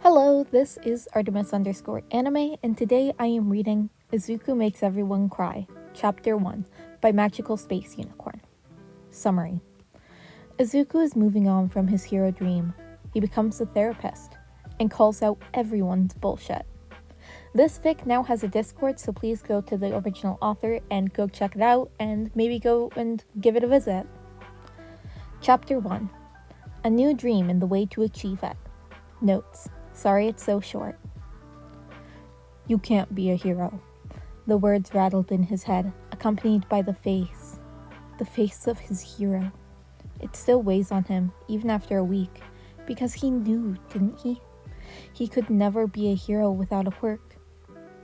Hello, this is Artemis_anime, and today I am reading Izuku Makes Everyone Cry, Chapter 1, by Magical Space Unicorn. Summary. Izuku is moving on from his hero dream. He becomes a therapist, and calls out everyone's bullshit. This fic now has a Discord, so please go to the original author and go check it out, and maybe go and give it a visit. Chapter 1. A new dream and the way to achieve it. Notes. Sorry it's so short. You can't be a hero. The words rattled in his head, accompanied by the face of his hero. It still weighs on him, even after a week, because he knew, didn't he? He could never be a hero without a quirk.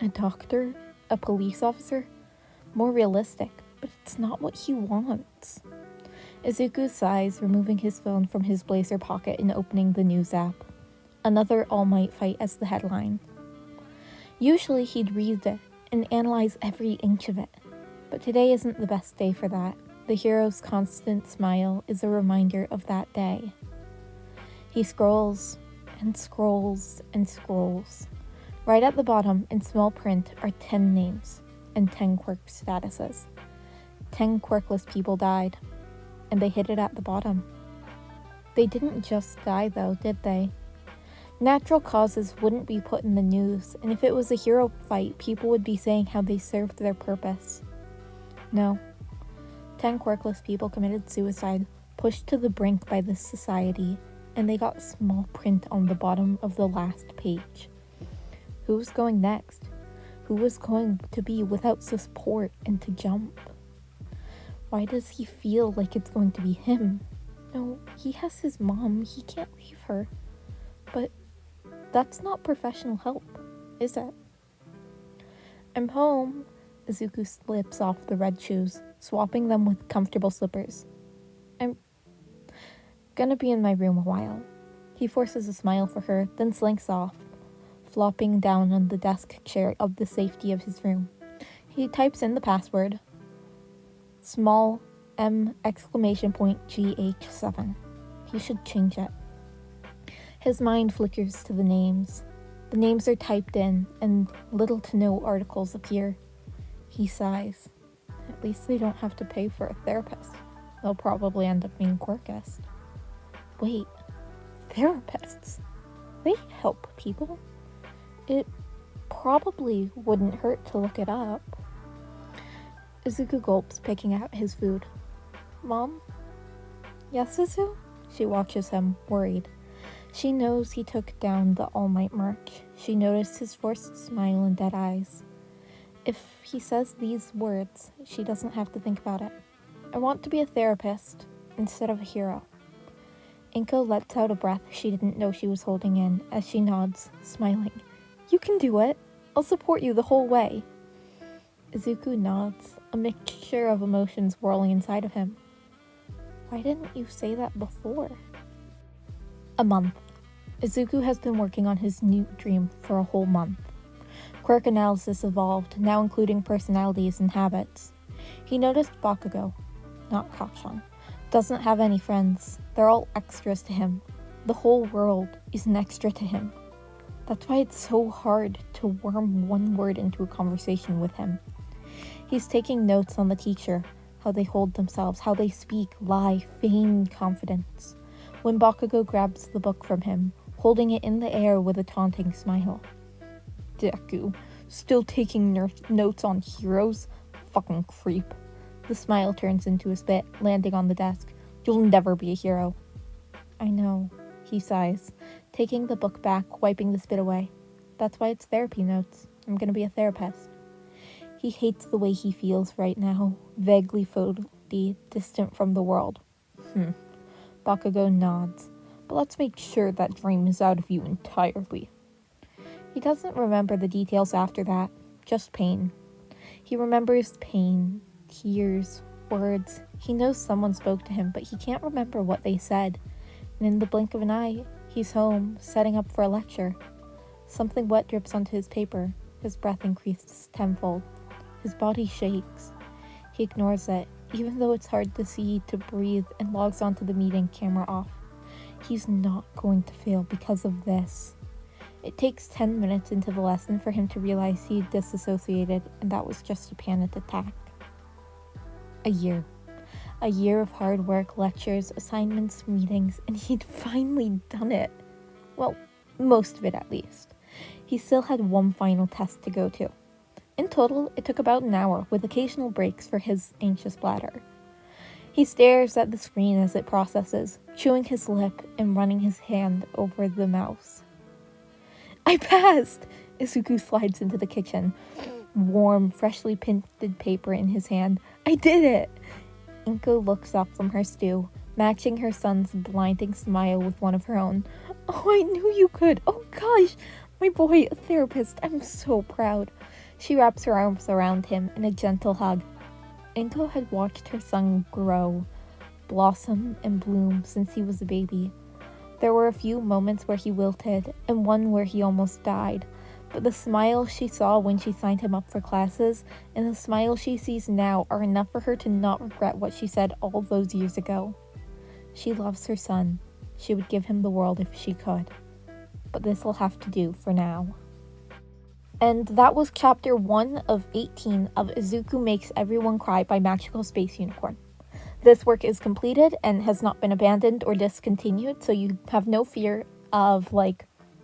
A doctor? A police officer? More realistic, but it's not what he wants. Izuku sighs, removing his phone from his blazer pocket and opening the news app. Another All Might fight as the headline. Usually he'd read it and analyze every inch of it, but today isn't the best day for that. The hero's constant smile is a reminder of that day. He scrolls and scrolls and scrolls. Right at the bottom, in small print, are 10 names and 10 quirk statuses. 10 quirkless people died, and they hid it at the bottom. They didn't just die though, did they? Natural causes wouldn't be put in the news, and if it was a hero fight, people would be saying how they served their purpose. No. 10 quirkless people committed suicide, pushed to the brink by this society, and they got small print on the bottom of the last page. Who was going next? Who was going to be without support and to jump? Why does he feel like it's going to be him? No, he has his mom, he can't leave her. But that's not professional help, is it? I'm home. Izuku slips off the red shoes, swapping them with comfortable slippers. I'm gonna be in my room a while. He forces a smile for her, then slinks off, flopping down on the desk chair of the safety of his room. He types in the password, small M GH7. He should change it. His mind flickers to the names. The names are typed in, and little to no articles appear. He sighs. At least they don't have to pay for a therapist. They'll probably end up being quirkist. Wait, therapists? They help people? It probably wouldn't hurt to look it up. Izuku gulps, picking out his food. Mom? Yes, Izu? She watches him, worried. She knows he took down the All Might merch. She noticed his forced smile and dead eyes. If he says these words, she doesn't have to think about it. I want to be a therapist instead of a hero. Inko lets out a breath she didn't know she was holding in as she nods, smiling. You can do it. I'll support you the whole way. Izuku nods, a mixture of emotions whirling inside of him. Why didn't you say that before? A month. Izuku has been working on his new dream for a whole month. Quirk analysis evolved, now including personalities and habits. He noticed Bakugo, not Kacchan, doesn't have any friends. They're all extras to him. The whole world is an extra to him. That's why it's so hard to worm one word into a conversation with him. He's taking notes on the teacher, how they hold themselves, how they speak, lie, feign confidence. When Bakugo grabs the book from him, holding it in the air with a taunting smile. Deku, still taking notes on heroes? Fucking creep. The smile turns into a spit, landing on the desk. You'll never be a hero. I know, he sighs, taking the book back, wiping the spit away. That's why it's therapy notes. I'm gonna be a therapist. He hates the way he feels right now, vaguely floaty, distant from the world. Bakugo nods. But let's make sure that dream is out of you entirely. He doesn't remember the details after that, just pain. He remembers pain, tears, words. He knows someone spoke to him, but he can't remember what they said. And in the blink of an eye, he's home, setting up for a lecture. Something wet drips onto his paper. His breath increases tenfold. His body shakes. He ignores it, even though it's hard to see, to breathe, and logs onto the meeting, camera off. He's not going to fail because of this. It takes 10 minutes into the lesson for him to realize he had disassociated, and that was just a panic attack. A year. A year of hard work, lectures, assignments, meetings, and he'd finally done it. Well, most of it at least. He still had one final test to go to. In total, it took about an hour, with occasional breaks for his anxious bladder. He stares at the screen as it processes, chewing his lip and running his hand over the mouse. I passed! Izuku slides into the kitchen, warm, freshly printed paper in his hand. I did it! Inko looks up from her stew, matching her son's blinding smile with one of her own. Oh, I knew you could! Oh gosh! My boy, a therapist, I'm so proud. She wraps her arms around him in a gentle hug. Inko had watched her son grow, blossom, and bloom since he was a baby. There were a few moments where he wilted, and one where he almost died, but the smile she saw when she signed him up for classes, and the smile she sees now are enough for her to not regret what she said all those years ago. She loves her son. She would give him the world if she could. But this will have to do for now. And that was chapter 1 of 18 of Izuku Makes Everyone Cry by Magical Space Unicorn. This work is completed and has not been abandoned or discontinued, so you have no fear of,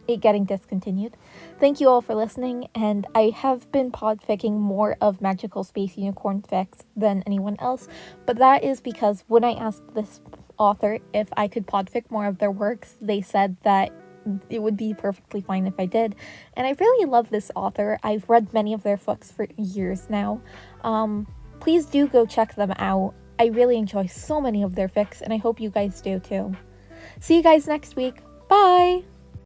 it getting discontinued. Thank you all for listening, and I have been podficking more of Magical Space Unicorn fics than anyone else, but that is because when I asked this author if I could podfic more of their works, they said that it would be perfectly fine if I did, and I really love this author. I've read many of their books for years now. Please do go check them out. I really enjoy so many of their fics, and I hope you guys do too. See you guys next week. Bye!